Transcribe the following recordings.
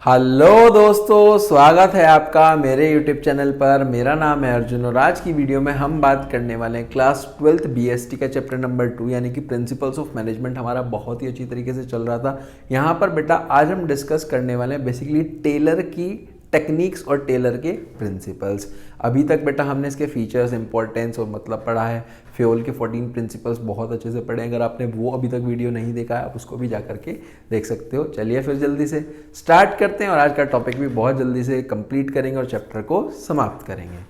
Hello दोस्तों, स्वागत है आपका मेरे YouTube चैनल पर। मेरा नाम है अर्जुन और आज की वीडियो में हम बात करने वाले हैं क्लास 12th BST का चैप्टर नंबर 2 यानी कि प्रिंसिपल्स ऑफ मैनेजमेंट। हमारा बहुत ही अच्छी तरीके से चल रहा था। यहाँ पर बेटा आज हम डिस्कस करने वाले हैं बेसिकली टेलर की टेक्निक्स और टेलर के प्रिंसिपल्स। अभी तक बेटा हमने इसके फीचर्स, इंपॉर्टेंस और मतलब पढ़ा है। फ्योल के 14 प्रिंसिपल्स बहुत अच्छे से पढ़े हैं। अगर आपने वो अभी तक वीडियो नहीं देखा है आप उसको भी जा करके देख सकते हो। चलिए फिर जल्दी से स्टार्ट करते हैं और आज का टॉपिक भी बहुत जल्दी से कंप्लीट करेंगे और चैप्टर को समाप्त करेंगे।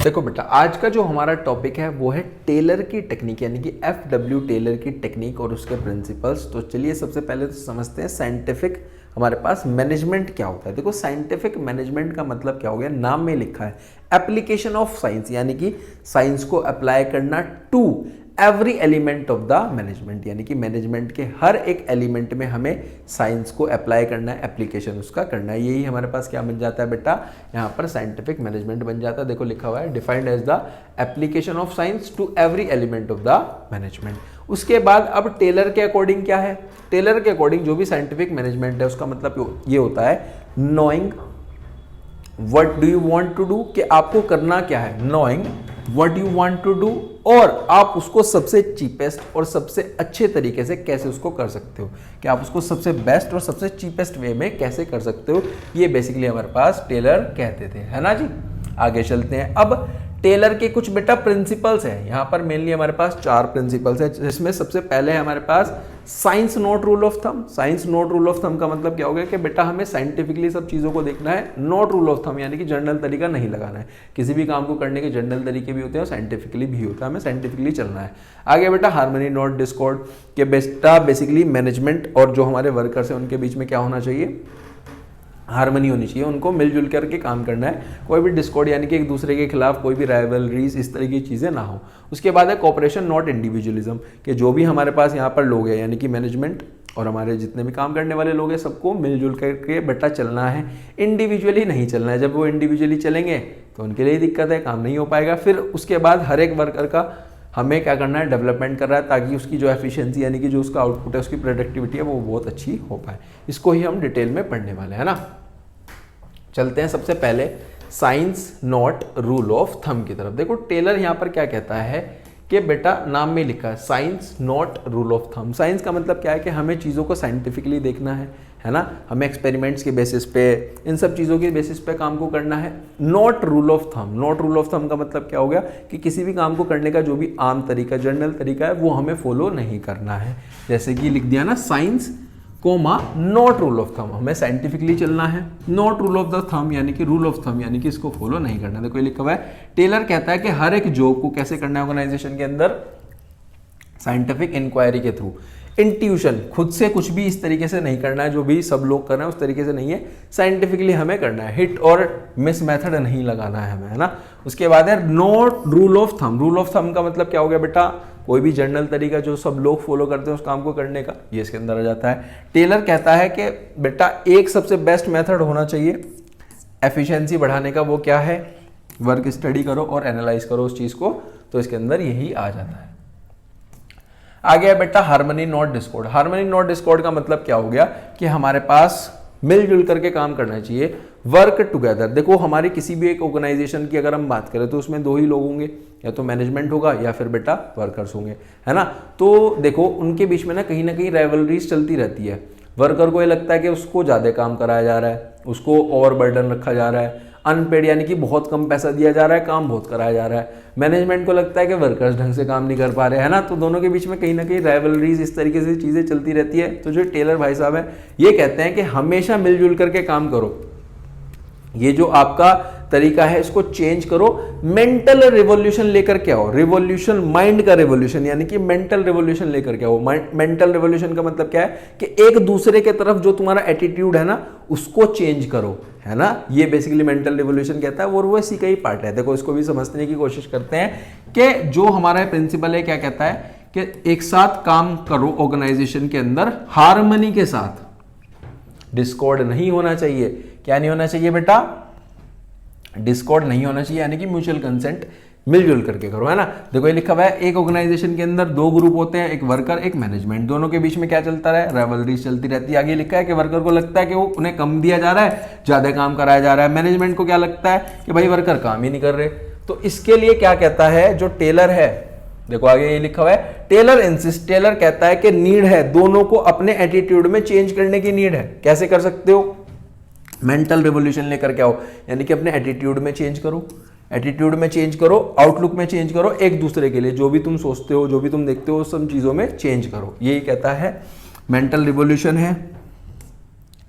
देखो बेटा, आज का जो हमारा टॉपिक है वो है टेलर की टेक्निक यानी कि FW टेलर की टेक्निक और उसके प्रिंसिपल्स। तो चलिए सबसे पहले तो समझते हैं साइंटिफिक हमारे पास मैनेजमेंट क्या होता है। देखो साइंटिफिक मैनेजमेंट का मतलब क्या हो गया, नाम में लिखा है एप्लीकेशन ऑफ साइंस यानी कि साइंस को अप्लाई करना to every element of the management यानी कि मैनेजमेंट के हर एक एलिमेंट में हमें साइंस को अप्लाई करना है, एप्लीकेशन उसका करना है। यही हमारे पास क्या बन जाता है बेटा, यहाँ पर साइंटिफिक मैनेजमेंट बन जाता है। देखो लिखा हुआ है defined as the application of science to every element of the management. उसके बाद अब टेलर के अकॉर्डिंग क्या है, टेलर के अकॉर्डिंग जो भी साइंटिफिक मैनेजमेंट है उसका मतलब ये होता है knowing what do you want to do, कि आपको करना क्या है, knowing what you want to do, और आप उसको सबसे चीपेस्ट और सबसे अच्छे तरीके से कैसे उसको कर सकते हो, कि आप उसको सबसे बेस्ट और सबसे चीपेस्ट वे में कैसे कर सकते हो। ये बेसिकली हमारे पास टेलर कहते थे, है ना जी। आगे चलते हैं। अब टेलर के कुछ बेटा प्रिंसिपल्स हैं। यहाँ पर मेनली हमारे पास 4 प्रिंसिपल्स हैं, जिसमें सबसे पहले है हमारे पास science not rule of thumb. Science not rule of thumb का मतलब क्या हो गया कि बेटा हमें साइंटिफिकली सब चीज़ों को देखना है, नॉट रूल ऑफ थंब यानी कि जनरल तरीका नहीं लगाना है। किसी भी काम को करने के जनरल तरीके भी होते हैं और साइंटिफिकली भी होता है, हमें साइंटिफिकली चलना है। आगे बेटा हार्मनी नॉट डिस्कॉर्ड, के बेटा बेसिकली मैनेजमेंट और जो हमारे वर्कर्स हैं उनके बीच में क्या होना चाहिए, हार्मनी होनी चाहिए, उनको मिलजुल करके काम करना है। कोई भी डिस्कॉर्ड यानी कि एक दूसरे के खिलाफ कोई भी राइवलरीज इस तरह की चीज़ें ना हो। उसके बाद है कोऑपरेशन नॉट इंडिविजुअलिज्म, कि जो भी हमारे पास यहाँ पर लोग हैं यानी कि मैनेजमेंट और हमारे जितने भी काम करने वाले लोग हैं सबको मिलजुल करके बेटा चलना है, इंडिविजुअली नहीं चलना है। जब वो इंडिविजुअली चलेंगे तो उनके लिए दिक्कत है, काम नहीं हो पाएगा। फिर उसके बाद हर एक वर्कर का हमें क्या करना है, डेवलपमेंट कर रहा है ताकि उसकी जो एफिशिएंसी यानी कि जो उसका आउटपुट है, उसकी प्रोडक्टिविटी है वो बहुत अच्छी हो पाए। इसको ही हम डिटेल में पढ़ने वाले हैं ना। चलते हैं सबसे पहले science not rule of thumb की तरफ। देखो टेलर यहाँ पर क्या कहता है कि बेटा नाम में लिखा है science not rule of thumb. Science का मतलब क्या है कि हमें चीज़ों को साइंटिफिकली देखना है ना, हमें एक्सपेरिमेंट्स के बेसिस पे, इन सब चीज़ों के बेसिस पे काम को करना है। Not rule of thumb, not rule of thumb का मतलब क्या हो गया कि किसी भी काम को करने का जो भी आम तरीका, जनरल तरीका है वो हमें फॉलो नहीं करना है। जैसे कि लिख दिया ना science comma not rule of thumb, हमें साइंटिफिकली चलना है। Not rule of the thumb यानी कि रूल ऑफ थंब यानी कि इसको फॉलो नहीं करना। देखो ये लिखा हुआ है टेलर कहता है कि हर एक जॉब को कैसे करना है ऑर्गेनाइजेशन के अंदर, साइंटिफिक इंक्वायरी के थ्रू। इंट्यूशन, खुद से कुछ भी इस तरीके से नहीं करना है, जो भी सब लोग कर रहे हैं उस तरीके से नहीं है, साइंटिफिकली हमें करना है। हिट और मिस मेथड नहीं लगाना है हमें, है ना। उसके बाद है not rule of thumb. Rule of thumb का मतलब क्या हो गया बेटा, कोई भी जनरल तरीका जो सब लोग फॉलो करते हैं उस काम को करने का, ये इसके अंदर आ जाता है। टेलर कहता है कि बेटा एक सबसे बेस्ट मेथड होना चाहिए एफिशिएंसी बढ़ाने का, वो क्या है, वर्क स्टडी करो और एनालाइज करो उस चीज़ को, तो इसके अंदर यही आ जाता है। आगे है बेटा harmony not discord. Harmony not discord का मतलब क्या हो गया कि हमारे पास मिलजुल करके काम करना चाहिए, वर्क टुगेदर। देखो हमारी किसी भी एक ऑर्गेनाइजेशन की अगर हम बात करें तो उसमें 2 ही लोग होंगे, या तो मैनेजमेंट होगा या फिर बेटा वर्कर्स होंगे, है ना। तो देखो उनके बीच में ना कहीं राइवलरीज चलती रहती है। वर्कर को ये लगता है कि उसको ज़्यादा काम कराया जा रहा है, उसको ओवर बर्डन रखा जा रहा है, अनपेड यानी कि बहुत कम पैसा दिया जा रहा है, काम बहुत कराया जा रहा है। मैनेजमेंट को लगता है कि वर्कर्स ढंग से काम नहीं कर पा रहे, है ना। तो दोनों के बीच में कहीं राइवलरीज इस तरीके से चीज़ें चलती रहती है। तो जो टेलर भाई साहब हैं ये कहते हैं कि हमेशा मिलजुल करके काम करो, ये जो आपका तरीका है इसको चेंज करो, मेंटल रिवॉल्यूशन लेकर के आओ। रिवॉल्यूशन माइंड का रिवॉल्यूशन यानी कि मेंटल रिवॉल्यूशन लेकर के आओ। मेंटल रिवॉल्यूशन का मतलब क्या है कि एक दूसरे के तरफ जो तुम्हारा एटीट्यूड है ना उसको चेंज करो, है ना। ये बेसिकली मेंटल रिवॉल्यूशन कहता है और वो इसी का ही पार्ट है। देखो इसको भी समझने की कोशिश करते हैं कि जो हमारा प्रिंसिपल है क्या कहता है कि एक साथ काम करो ऑर्गेनाइजेशन के अंदर हार्मनी के साथ, डिस्कॉर्ड नहीं होना चाहिए। क्या नहीं होना चाहिए बेटा, डिस्कॉर्ड नहीं होना चाहिए यानी कि म्यूचुअल कंसेंट मिलजुल करके करो, है ना। देखो ये लिखा हुआ है, एक ऑर्गेनाइजेशन के अंदर दो ग्रुप होते हैं, एक वर्कर एक मैनेजमेंट, दोनों के बीच में क्या चलता है, राइवलरीज चलती रहती है। आगे लिखा है कि वर्कर को लगता है कि वो उन्हें कम दिया जा रहा है, ज्यादा काम कराया जा रहा है, मैनेजमेंट को क्या लगता है कि भाई वर्कर काम ही नहीं कर रहे। तो इसके लिए क्या कहता है जो टेलर है, देखो आगे ये लिखा हुआ है, टेलर इंसिस्ट, टेलर कहता है कि नीड है दोनों को अपने एटीट्यूड में चेंज करने की नीड है। कैसे कर सकते हो, मेंटल रिवोल्यूशन लेकर के आओ, यानी कि अपने एटीट्यूड में चेंज करो, एटीट्यूड में चेंज करो, आउटलुक में चेंज करो, एक दूसरे के लिए जो भी तुम सोचते हो, जो भी तुम देखते हो, सब चीजों में चेंज करो। यही कहता है मेंटल रिवोल्यूशन है,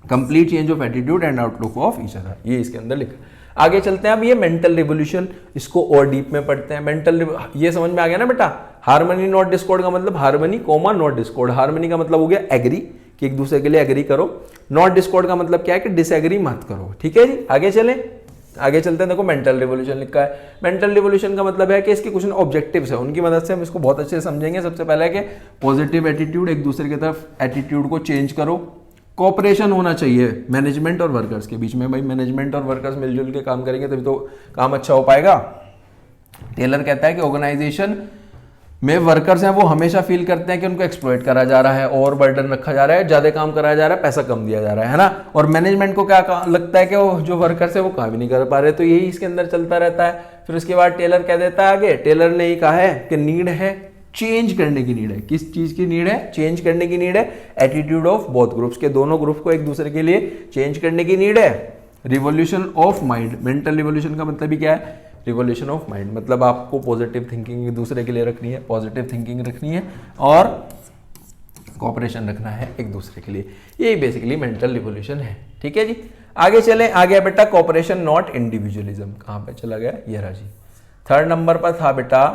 complete change of attitude and outlook of each other, ये इसके अंदर लिखा। आगे चलते हैं, अब ये मेंटल रिवोल्यूशन, इसको और डीप में पढ़ते हैं। मेंटल, ये समझ में आ गया ना बेटा, हार्मनी नॉट डिस्कॉर्ड का मतलब harmony comma not discord. Harmony का मतलब हो गया एग्री, कि एक दूसरे के लिए एग्री करो। नॉट डिस्कॉर्ड का मतलब क्या है कि डिसएग्री मत करो। ठीक है जी, आगे चले, आगे चलते हैं। देखो मेंटल रिवोल्यूशन लिखा है, मेंटल रिवोल्यूशन का मतलब है कि इसके कुछ ऑब्जेक्टिव्स है, उनकी मदद से हम इसको बहुत अच्छे से समझेंगे। सबसे पहले है कि पॉजिटिव एटीट्यूड, एक दूसरे की तरफ एटीट्यूड को चेंज करो। कोऑपरेशन होना चाहिए मैनेजमेंट और वर्कर्स के बीच में, भाई मैनेजमेंट और वर्कर्स मिलजुल के काम करेंगे तभी तो काम अच्छा हो पाएगा। टेलर कहता है कि ऑर्गेनाइजेशन में वर्कर्स हैं वो हमेशा फील करते हैं कि उनको एक्सप्लॉइट करा जा रहा है, और बर्डन रखा जा रहा है, ज्यादा काम कराया जा रहा है, पैसा कम दिया जा रहा है ना। और मैनेजमेंट को क्या लगता है कि वो जो वर्कर्स है वो काम ही नहीं कर पा रहे, तो यही इसके अंदर चलता रहता है। फिर उसके बाद टेलर कह देता है आगे, टेलर ने ही कहा है कि नीड है चेंज करने की नीड है। किस चीज की नीड है, चेंज करने की नीड है, एटीट्यूड ऑफ बोथ ग्रुप्स, के दोनों ग्रुप को एक दूसरे के लिए चेंज करने की नीड है। Revolution of mind, mental revolution का मतलब ही क्या है, रिवोल्यूशन ऑफ माइंड, मतलब आपको पॉजिटिव थिंकिंग एक दूसरे के लिए रखनी है, पॉजिटिव थिंकिंग रखनी है और कोऑपरेशन रखना है एक दूसरे के लिए। यही बेसिकली मेंटल रिवोल्यूशन है। ठीक है जी, आगे चले, आ गया बेटा कोऑपरेशन नॉट इंडिविजुअलिज्म। कहां पे चला गया, ये रहा जी, 3rd नंबर पर था बेटा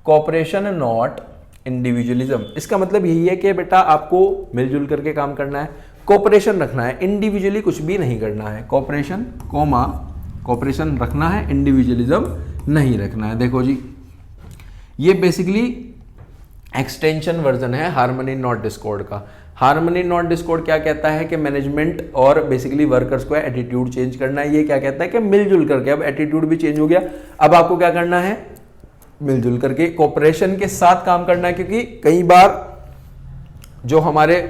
कोऑपरेशन नॉट इंडिविजुअलिज्म। इसका मतलब यही है कि बेटा आपको मिलजुल करके काम करना है, कोऑपरेशन रखना है, इंडिविजुअली कुछ भी नहीं करना है। कोऑपरेशन कोमा कोऑपरेशन रखना है, इंडिविजुअलिज्म नहीं रखना है। देखो जी, ये बेसिकली एक्सटेंशन वर्जन है हार्मनी नॉट डिस्कॉर्ड का। हार्मनी नॉट डिस्कॉर्ड क्या कहता है कि मैनेजमेंट और बेसिकली वर्कर्स को एटीट्यूड चेंज करना है। ये क्या कहता है कि मिलजुल करके, अब एटीट्यूड भी चेंज हो गया, अब आपको क्या करना है, मिलजुल करके कोऑपरेशन के साथ काम करना है। क्योंकि कई बार जो हमारे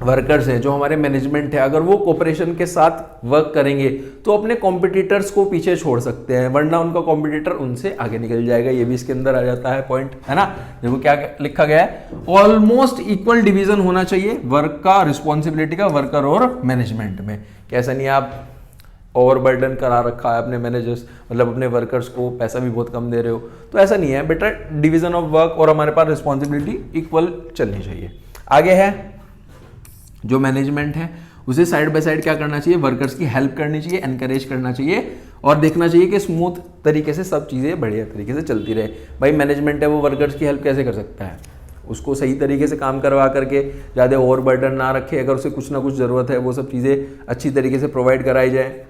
वर्कर्स हैं, जो हमारे मैनेजमेंट है, अगर वो कोऑपरेशन के साथ वर्क करेंगे तो अपने कॉम्पिटिटर्स को पीछे छोड़ सकते हैं, वरना उनका कॉम्पिटिटर उनसे आगे निकल जाएगा। ये भी इसके अंदर आ जाता है पॉइंट, है ना। देखो क्या लिखा गया है, ऑलमोस्ट इक्वल डिवीजन होना चाहिए वर्क का, रिस्पॉन्सिबिलिटी का, वर्कर और मैनेजमेंट में। कैसा नहीं आप ओवरबर्डन करा रखा है अपने मैनेजर्स, मतलब अपने वर्कर्स को पैसा भी बहुत कम दे रहे हो, तो ऐसा नहीं है बेटा। डिवीजन ऑफ वर्क और हमारे पास रिस्पॉन्सिबिलिटी इक्वल चलनी चाहिए। आगे है जो मैनेजमेंट है उसे साइड बाय साइड क्या करना चाहिए, वर्कर्स की हेल्प करनी चाहिए, एनकरेज करना चाहिए और देखना चाहिए कि स्मूथ तरीके से सब चीज़ें बढ़िया तरीके से चलती रहे। भाई मैनेजमेंट है वो वर्कर्स की हेल्प कैसे कर सकता है, उसको सही तरीके से काम करवा करके ज़्यादा ओवर बर्डन ना रखे, अगर उसे कुछ ना कुछ ज़रूरत है वो सब चीज़ें अच्छी तरीके से प्रोवाइड कराई जाए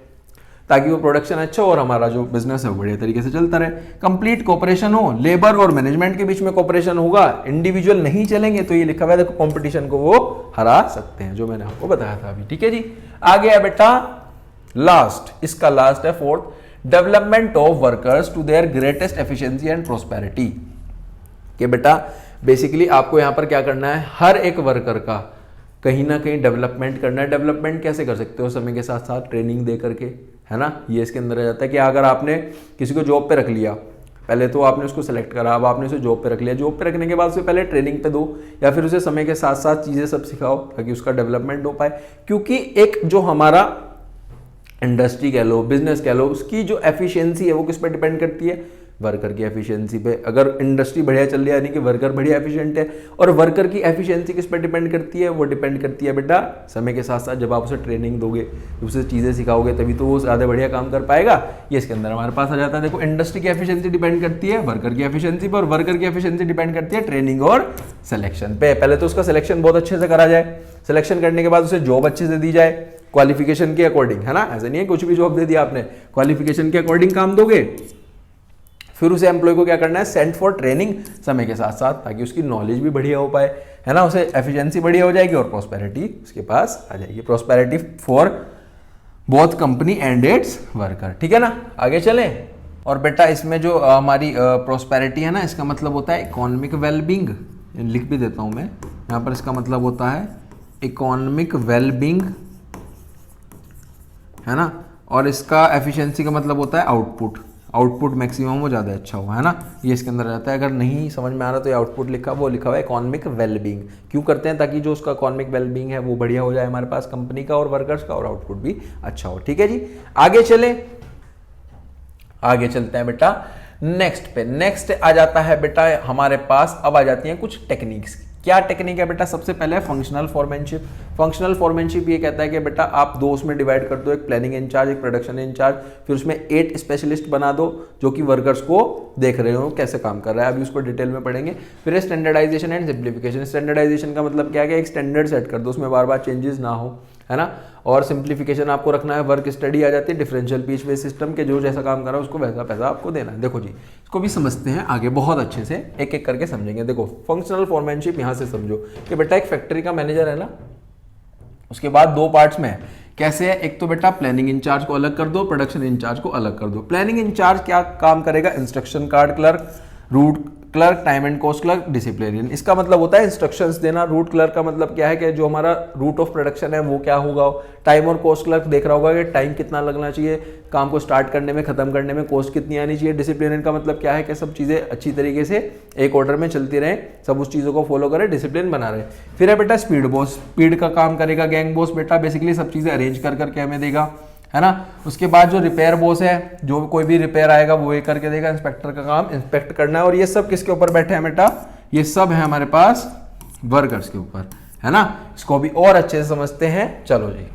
ताकि वो प्रोडक्शन अच्छा हो और हमारा जो बिजनेस है वो बढ़िया तरीके से चलता रहे। कंप्लीट कोऑपरेशन हो, लेबर और मैनेजमेंट के बीच में कोऑपरेशन होगा, इंडिविजुअल नहीं चलेंगे तो ये लिखा हुआ है देखो कंपटीशन को वो हरा सकते हैं, जो मैंने आपको बताया था अभी। ठीक है जी, आ गया बेटा लास्ट, इसका लास्ट है 4th, development of workers to their greatest efficiency and prosperity. कि बेटा बेसिकली आपको यहां पर क्या करना है, हर एक वर्कर का कहीं ना कहीं डेवलपमेंट करना है। डेवलपमेंट कैसे कर सकते हो, समय के साथ साथ ट्रेनिंग दे करके, है ना। ये इसके अंदर आ जाता है कि अगर आपने किसी को जॉब पे रख लिया, पहले तो आपने उसको सेलेक्ट करा, अब आपने उसे जॉब पे रख लिया, जॉब पे रखने के बाद उसे पहले ट्रेनिंग पे दो या फिर उसे समय के साथ साथ चीज़ें सब सिखाओ ताकि उसका डेवलपमेंट हो पाए। क्योंकि एक जो हमारा इंडस्ट्री कह लो, बिजनेस कह लो, उसकी जो एफिशिएंसी है वो किस पे डिपेंड करती है, वर्कर की एफिशिएंसी पे। अगर इंडस्ट्री बढ़िया चल रही है यानी कि वर्कर बढ़िया एफिशिएंट है, और वर्कर की एफिशिएंसी किस पे डिपेंड करती है, वो डिपेंड करती है बेटा समय के साथ साथ जब आप उसे ट्रेनिंग दोगे, उसे चीज़ें सिखाओगे तभी तो वो ज़्यादा बढ़िया काम कर पाएगा। ये इसके अंदर हमारे पास आ जाता है। देखो इंडस्ट्री की एफिशिएंसी डिपेंड करती है वर्कर की एफिशिएंसी पर, और वर्कर की एफिशिएंसी डिपेंड करती है ट्रेनिंग और सिलेक्शन पे। पहले तो उसका सिलेक्शन बहुत अच्छे से करा जाए, सिलेक्शन करने के बाद उसे जॉब अच्छे से दी जाए क्वालिफिकेशन के अकॉर्डिंग, है ना। ऐसा नहीं है कुछ भी जॉब दे दिया आपने, क्वालिफिकेशन के अकॉर्डिंग काम दोगे। फिर उसे एम्प्लॉय को क्या करना है, सेंड फॉर ट्रेनिंग समय के साथ साथ, ताकि उसकी नॉलेज भी बढ़िया हो पाए, है ना, उसे एफिशिएंसी बढ़िया हो जाएगी और प्रॉस्पेरिटी उसके पास आ जाएगी, prosperity for both company and it's worker. ठीक है ना, आगे चलें। और बेटा इसमें जो हमारी प्रोस्पेरिटी है ना, इसका मतलब होता है इकोनॉमिक वेलबींग, लिख भी देता हूँ मैं यहाँ पर, इसका मतलब होता है इकोनॉमिक वेलबींग, है ना। और इसका एफिशिएंसी का मतलब होता है आउटपुट, आउटपुट मैक्सिमम हो, ज़्यादा अच्छा हुआ, है ना, ये इसके अंदर रहता है। अगर नहीं समझ में आ रहा तो ये आउटपुट लिखा वो लिखा हुआ है इकोनॉमिक वेलबींग। क्यों करते हैं? ताकि जो उसका इकोनॉमिक वेलबींग है वो बढ़िया हो जाए हमारे पास कंपनी का और वर्कर्स का, और आउटपुट भी अच्छा हो। ठीक है जी, आगे चले, आगे चलते हैं बेटा नेक्स्ट पे। नेक्स्ट आ जाता है बेटा हमारे पास, अब आ जाती हैं कुछ टेक्निक्स। क्या टेक्निक है बेटा? सबसे पहले फंक्शनल फॉरमैनशिप। फंक्शनल फॉरमैनशिप ये कहता है कि बेटा आप दो उसमें डिवाइड कर दो, एक प्लानिंग इंचार्ज, एक प्रोडक्शन इंचार्ज, फिर उसमें 8 स्पेशलिस्ट बना दो जो कि वर्कर्स को देख रहे हो कैसे काम कर रहा है। अभी उसको डिटेल में पढ़ेंगे। फिर स्टैंडर्डाइजेशन एंड सिंप्लीफिकेशन। स्टैंडर्डाइजेशन का मतलब क्या है? एक स्टैंडर्ड सेट कर दो, उसमें बार बार चेंजेस ना हो, है ना। और सिंप्लीफिकेशन आपको रखना है, वर्क स्टडी आ जाती है, डिफरेंशियल पीस बेस सिस्टम के जो जैसा काम कर रहा है उसको वैसा पैसा आपको देना है। देखो जी, इसको भी समझते हैं आगे, बहुत अच्छे से एक एक करके समझेंगे। देखो फंक्शनल फॉरमैनशिप यहाँ से समझो कि बेटा एक फैक्ट्री का मैनेजर है ना, उसके बाद 2 पार्ट्स में है। कैसे है? एक तो बेटा प्लानिंग इंचार्ज को अलग कर दो, प्रोडक्शन इंचार्ज को अलग कर दो। प्लानिंग इंचार्ज क्या काम करेगा? Instruction card clerk, route clerk, time and cost clerk, disciplinarian. इसका मतलब होता है इंस्ट्रक्शंस देना। रूट क्लर्क का मतलब क्या है कि जो हमारा रूट ऑफ प्रोडक्शन है वो क्या होगा। टाइम और कॉस्ट क्लर्क देख रहा होगा कि टाइम कितना लगना चाहिए काम को स्टार्ट करने में, खत्म करने में, कॉस्ट कितनी आनी चाहिए। डिसिप्लिनरियन का मतलब क्या है कि सब चीजें अच्छी तरीके से एक ऑर्डर में चलती रहे, सब उस चीजों को फॉलो करे, डिसिप्लिन बना रहे। फिर है बेटा स्पीड बॉस। स्पीड का काम करेगा गैंग बॉस, बेटा बेसिकली सब चीजें अरेंज कर करके हमें देगा, है ना। उसके बाद जो रिपेयर बॉस है, जो कोई भी रिपेयर आएगा वो ये करके देगा। इंस्पेक्टर का काम इंस्पेक्ट करना है। और ये सब किसके ऊपर बैठे हैं बेटा? ये सब है हमारे पास वर्कर्स के ऊपर, है ना। इसको भी और अच्छे से समझते हैं। चलो जी,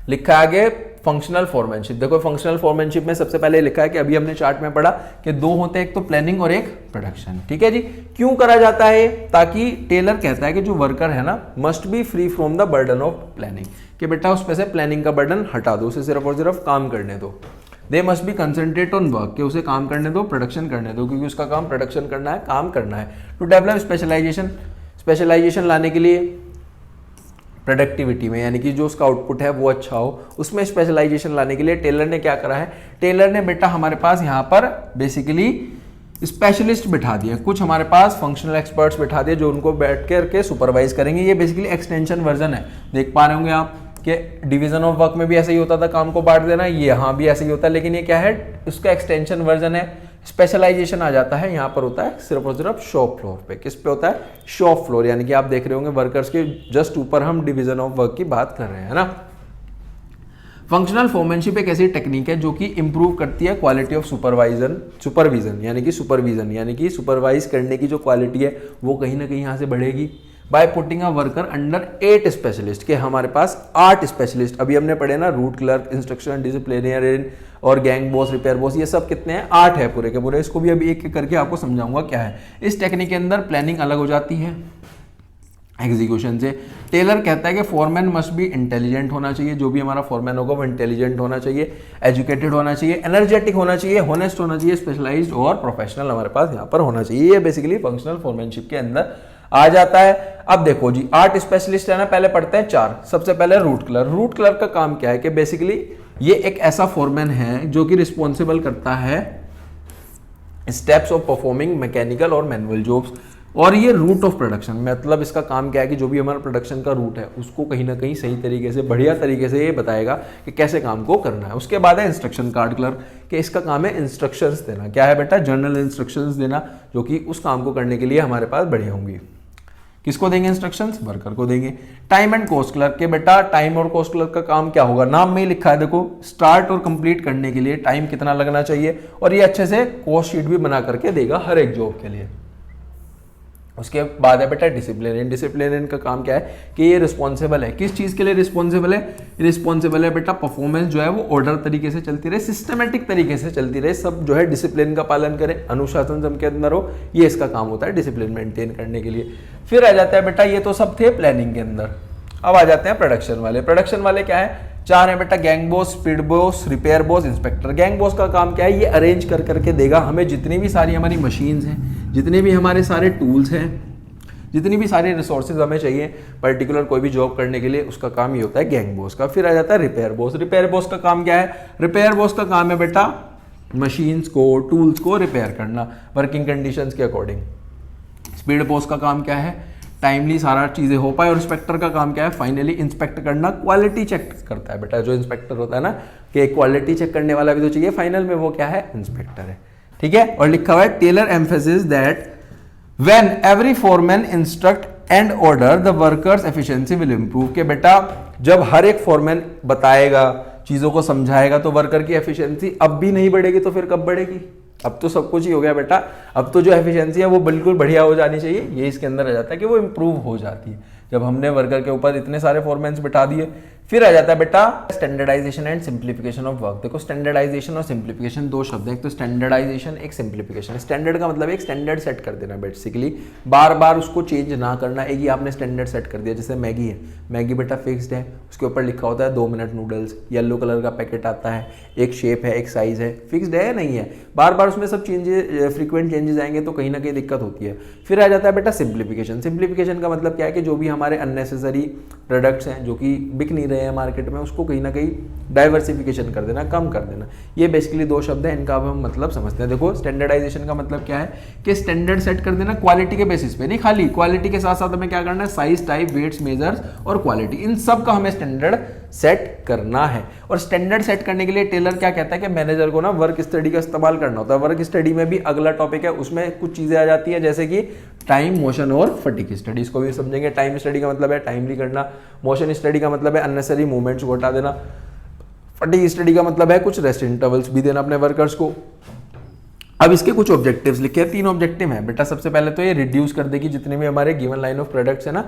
लिखा आगे फंक्शनल फॉरमैनशिप। देखो फंक्शनल फॉरमैनशिप में सबसे पहले लिखा है कि अभी हमने चार्ट में पढ़ा कि 2 होते हैं, एक तो प्लानिंग और एक प्रोडक्शन। ठीक है जी। क्यों करा जाता है? ताकि टेलर कहता है कि जो वर्कर है ना must be free from the burden of planning, कि बेटा उस पे से प्लानिंग का बर्डन हटा दो, उसे सिर्फ और सिर्फ काम करने दो। They must be concentrate on work, कि उसे काम करने दो, प्रोडक्शन करने दो, क्योंकि उसका काम प्रोडक्शन करना है, काम करना है। टू डेवलप स्पेशलाइजेशन, स्पेशलाइजेशन लाने के लिए प्रोडक्टिविटी में, यानी कि जो उसका आउटपुट है वो अच्छा हो, उसमें स्पेशलाइजेशन लाने के लिए टेलर ने क्या करा है? टेलर ने बेटा हमारे पास यहाँ पर बेसिकली स्पेशलिस्ट बिठा दिए। कुछ हमारे पास फंक्शनल एक्सपर्ट्स बिठा दिए जो उनको बैठ करके सुपरवाइज करेंगे। ये बेसिकली एक्सटेंशन वर्जन है। देख पा रहे होंगे आप कि डिवीजन ऑफ वर्क में भी ऐसा ही होता था, काम को बांट देना, ये यहाँ भी ऐसे ही होता है, लेकिन ये क्या है? उसका एक्सटेंशन वर्जन है। स्पेशलाइजेशन आ जाता है यहाँ पर होता है सिर्फ और सिर्फ शॉप फ्लोर पे। किस पे होता है? शॉप फ्लोर, यानी कि आप देख रहे होंगे वर्कर्स के जस्ट ऊपर हम डिवीजन ऑफ वर्क की बात कर रहे हैं, है ना। फंक्शनल फॉरमैनशिप एक ऐसी टेक्निक है जो कि इंप्रूव करती है क्वालिटी ऑफ सुपरविजन, यानी कि सुपरवाइज करने की जो क्वालिटी है वो कहीं ना कहीं यहाँ से बढ़ेगी। By putting a worker under 8 specialist, के हमारे पास 8 स्पेशलिस्ट अभी हमने पढ़े ना, रूट क्लर्क, इंस्ट्रक्शन, डिसिप्लिनरियन और गैंग बॉस, रिपेयर बॉस, ये सब कितने हैं? 8 है पूरे के पूरे। इसको भी अभी एक एक करके आपको समझाऊंगा क्या है। इस टेक्निक के अंदर प्लानिंग अलग हो जाती है एग्जीक्यूशन से। टेलर कहता है कि फॉरमैन मस्ट बी इंटेलिजेंट होना चाहिए, जो भी हमारा फॉरमैन होगा वो इंटेलिजेंट होना चाहिए, एजुकेटेड होना चाहिए, एनर्जेटिक होना चाहिए, होनेस्ट होना चाहिए, स्पेशलाइज्ड और प्रोफेशनल हमारे पास यहाँ पर होना चाहिए। ये बेसिकली फंक्शनल फॉरमैनशिप के अंदर आ जाता है। अब देखो जी 8 स्पेशलिस्ट है ना, पहले पढ़ते हैं 4। सबसे पहले रूट क्लर्क। रूट क्लर्क का काम क्या है कि बेसिकली ये एक ऐसा फॉरमैन है जो कि रिस्पॉन्सिबल करता है स्टेप्स ऑफ परफॉर्मिंग मैकेनिकल और मैनुअल जॉब्स। और ये रूट ऑफ प्रोडक्शन, मतलब इसका काम क्या है कि जो भी हमारा प्रोडक्शन का रूट है उसको कहीं ना कहीं सही तरीके से, बढ़िया तरीके से ये बताएगा कि कैसे काम को करना है। उसके बाद है इंस्ट्रक्शन कार्ड क्लर्क, कि इसका काम है इंस्ट्रक्शंस देना। क्या है बेटा? जर्नल इंस्ट्रक्शंस देना, जो कि उस काम को करने के लिए हमारे पास बढ़िया होंगी। किसको देंगे इंस्ट्रक्शंस? वर्कर को देंगे। टाइम एंड कॉस्ट क्लर्क, के बेटा टाइम और कॉस्ट क्लर्क का काम क्या होगा? नाम में ही लिखा है, देखो स्टार्ट और कंप्लीट करने के लिए टाइम कितना लगना चाहिए, और ये अच्छे से कॉस्ट शीट भी बना करके देगा हर एक जॉब के लिए। उसके बाद है बेटा डिसिप्लिनरियन। डिसिप्लिनरियन का काम क्या है कि ये रिस्पॉन्सिबल है, किस चीज़ के लिए रिस्पॉन्सिबल है? रिस्पॉन्सिबल है बेटा परफॉर्मेंस जो है वो ऑर्डर तरीके से चलती रहे, सिस्टमेटिक तरीके से चलती रहे, सब जो है डिसिप्लिन का पालन करे, अनुशासन सबके अंदर हो, ये इसका काम होता है डिसिप्लिन मेंटेन करने के लिए। फिर आ जाता है बेटा, ये तो सब थे प्लानिंग के अंदर। अब आ जाते हैं प्रोडक्शन वाले। प्रोडक्शन वाले क्या है? 4 है बेटा, gang boss, speed boss, repair boss, inspector. Gang boss का काम क्या है? ये अरेंज कर करके देगा हमें जितनी भी सारी हमारी मशीन्स हैं, जितने भी हमारे सारे टूल्स हैं, जितनी भी सारी रिसोर्सेज हमें चाहिए पर्टिकुलर कोई भी जॉब करने के लिए, उसका काम ये होता है गैंग बॉस का। फिर आ जाता है रिपेयर बॉस। रिपेयर बॉस का काम क्या है? रिपेयर बॉस का काम है बेटा मशीन्स को, टूल्स को रिपेयर करना वर्किंग कंडीशंस के अकॉर्डिंग। स्पीड पोस्ट का काम क्या है, टाइमली सारा चीज़ें हो पाए, और इंस्पेक्टर का काम क्या है, फाइनली इंस्पेक्ट करना, क्वालिटी चेक करता है बेटा। जो इंस्पेक्टर होता है ना कि क्वालिटी चेक करने वाला भी तो चाहिए, फाइनल में वो क्या है, इंस्पेक्टर है, ठीक है। और लिखा हुआ है Taylor emphasis that when every foreman instruct and order the workers efficiency will improve. के बेटा जब हर एक फोरमैन बताएगा, चीज़ों को समझाएगा, तो वर्कर की एफिशिएंसी अब भी नहीं बढ़ेगी तो फिर कब बढ़ेगी। अब तो सब कुछ ही हो गया बेटा, अब तो जो एफिशिएंसी है वो बिल्कुल बढ़िया हो जानी चाहिए। ये इसके अंदर आ जाता है कि वो इंप्रूव हो जाती है जब हमने वर्कर के ऊपर इतने सारे फोरमैन्स बिठा दिए। फिर आ जाता है बेटा standardisation and simplification of work. देखो स्टैंडर्डाइजेशन और सिंप्लीफिकेशन दो शब्द है, एक तो स्टैंडर्डाइजेशन, एक सिंप्लीफिकेशन। स्टैंडर्ड का मतलब एक स्टैंडर्ड सेट कर देना, बेसिकली बार बार उसको चेंज ना करना। एक ही आपने स्टैंडर्ड सेट कर दिया, जैसे मैगी है, मैगी बेटा फिक्स्ड है, उसके ऊपर लिखा होता है 2 मिनट नूडल्स, येलो कलर का पैकेट आता है, एक शेप है, एक साइज है, फिक्स्ड है या नहीं है। बार बार उसमें सब चेंजेस, फ्रीक्वेंट चेंजेस आएंगे तो कहीं ना कहीं दिक्कत होती है। फिर आ जाता है बेटा सिंप्लीफिकेशन। सिंप्लीफिकेशन का मतलब क्या है कि जो भी हमारे अननेसेसरी प्रोडक्ट्स हैं जो कि बिक नहीं रहे हैं मार्केट में, उसको कहीं ना कहीं डाइवर्सिफिकेशन कर देना, कम कर देना। ये बेसिकली दो शब्द हैं, इनका अब हम मतलब समझते हैं। देखो स्टैंडर्डाइजेशन का मतलब क्या है कि स्टैंडर्ड सेट कर देना क्वालिटी के बेसिस पे, नहीं खाली क्वालिटी के साथ साथ हमें क्या करना है, साइज, टाइप, वेट्स, मेजर्स और क्वालिटी, इन सब का हमें स्टैंडर्ड सेट करना है। और स्टैंडर्ड सेट करने के लिए टेलर क्या कहता है कि मैनेजर को ना वर्क स्टडी का इस्तेमाल करना होता है। वर्क स्टडी में भी अगला टॉपिक है, उसमें कुछ चीजें आ जाती है जैसे कि टाइम, मोशन और फटीग स्टडी। इसको भी समझेंगे। टाइम स्टडी का मतलब है टाइमली करना, मोशन स्टडी का मतलब है अननेसेसरी मूवमेंट्स को हटा देना, फटीग स्टडी का मतलब है कुछ रेस्ट इंटरवल्स भी देना अपने वर्कर्स को। अब इसके कुछ ऑब्जेक्टिव्स लिखे हैं, 3 ऑब्जेक्टिव हैं बेटा। सबसे पहले तो ये रिड्यूस कर देगी जितने भी हमारे गिवन लाइन ऑफ प्रोडक्ट्स है ना,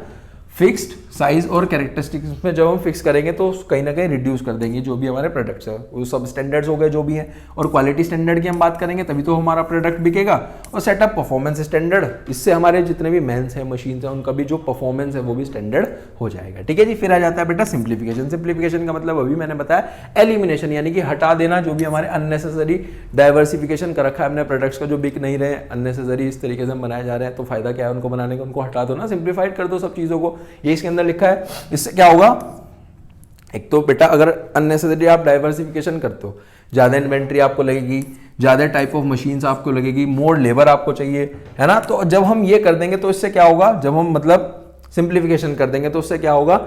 फिक्स्ड साइज और कैरेक्टरिस्टिक्स में जब हम फिक्स करेंगे तो कहीं ना कहीं रिड्यूस कर देंगे जो भी हमारे प्रोडक्ट्स है, वो सब स्टैंडर्ड्स हो गए जो भी हैं। और क्वालिटी स्टैंडर्ड की हम बात करेंगे तभी तो हमारा प्रोडक्ट बिकेगा। और सेटअप परफॉर्मेंस स्टैंडर्ड, इससे हमारे जितने भी मेन्स हैं, मशीन्स हैं, उनका भी जो परफॉर्मेंस है वो भी स्टैंडर्ड हो जाएगा, ठीक है जी। फिर आ जाता है बेटा सिंप्लीफिकेशन। सिंप्लीफिकेशन का मतलब अभी मैंने बताया एलिमिनेशन, यानी कि हटा देना जो भी हमारे अननेसेसरी डाइवर्सिफिकेशन कर रखा है हमने प्रोडक्ट्स का, जो बिक नहीं रहे, अननेसेसरी इस तरीके से बनाए जा रहे हैं, तो फायदा क्या है उनको बनाने का, उनको हटा दो ना, सिंप्लीफाइड कर दो सब चीजों को। ये इसके अंदर लिखा है। इससे क्या होगा, एक तो बेटा अगर अननेसेसरी आप डाइवर्सिफिकेशन करते हो, ज्यादा इन्वेंट्री आपको लगेगी, ज्यादा टाइप ऑफ मशीन्स आपको लगेगी, मोर लेबर आपको चाहिए, है ना। तो जब हम ये कर देंगे तो इससे क्या होगा, जब हम मतलब सिंप्लीफिकेशन कर देंगे तो उससे क्या होगा,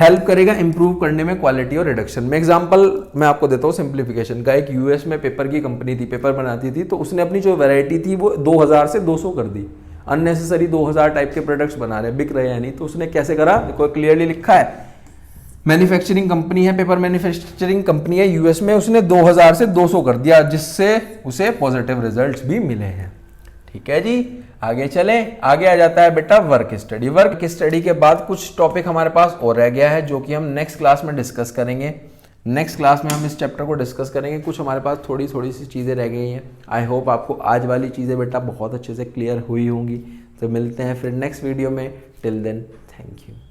हेल्प करेगा इंप्रूव करने में क्वालिटी और रिडक्शन में। एग्जांपल मैं आपको देता हूँ सिंप्लीफिकेशन का। एक यूएस में पेपर की कंपनी थी, पेपर बनाती थी, तो उसने अपनी जो वैरायटी थी वो 2000 से 200 कर दी। अननेसेसरी 2000 टाइप के प्रोडक्ट्स बना रहे, बिक रहे हैं नहीं, तो उसने कैसे करा, देखो क्लियरली लिखा है, मैन्युफैक्चरिंग कंपनी है, पेपर मैन्युफैक्चरिंग कंपनी है यूएस में, उसने 2000 से 200 कर दिया, जिससे उसे पॉजिटिव रिजल्ट्स भी मिले हैं, ठीक है जी। आगे चले, आगे आ जाता है बेटा वर्क स्टडी। वर्क स्टडी के बाद कुछ टॉपिक हमारे पास और रह गया है जो कि हम नेक्स्ट क्लास में डिस्कस करेंगे। नेक्स्ट क्लास में हम इस चैप्टर को डिस्कस करेंगे। कुछ हमारे पास थोड़ी सी चीज़ें रह गई हैं। आई होप आपको आज वाली चीज़ें बेटा बहुत अच्छे से क्लियर हुई होंगी। तो मिलते हैं फिर नेक्स्ट वीडियो में। Till then thank you.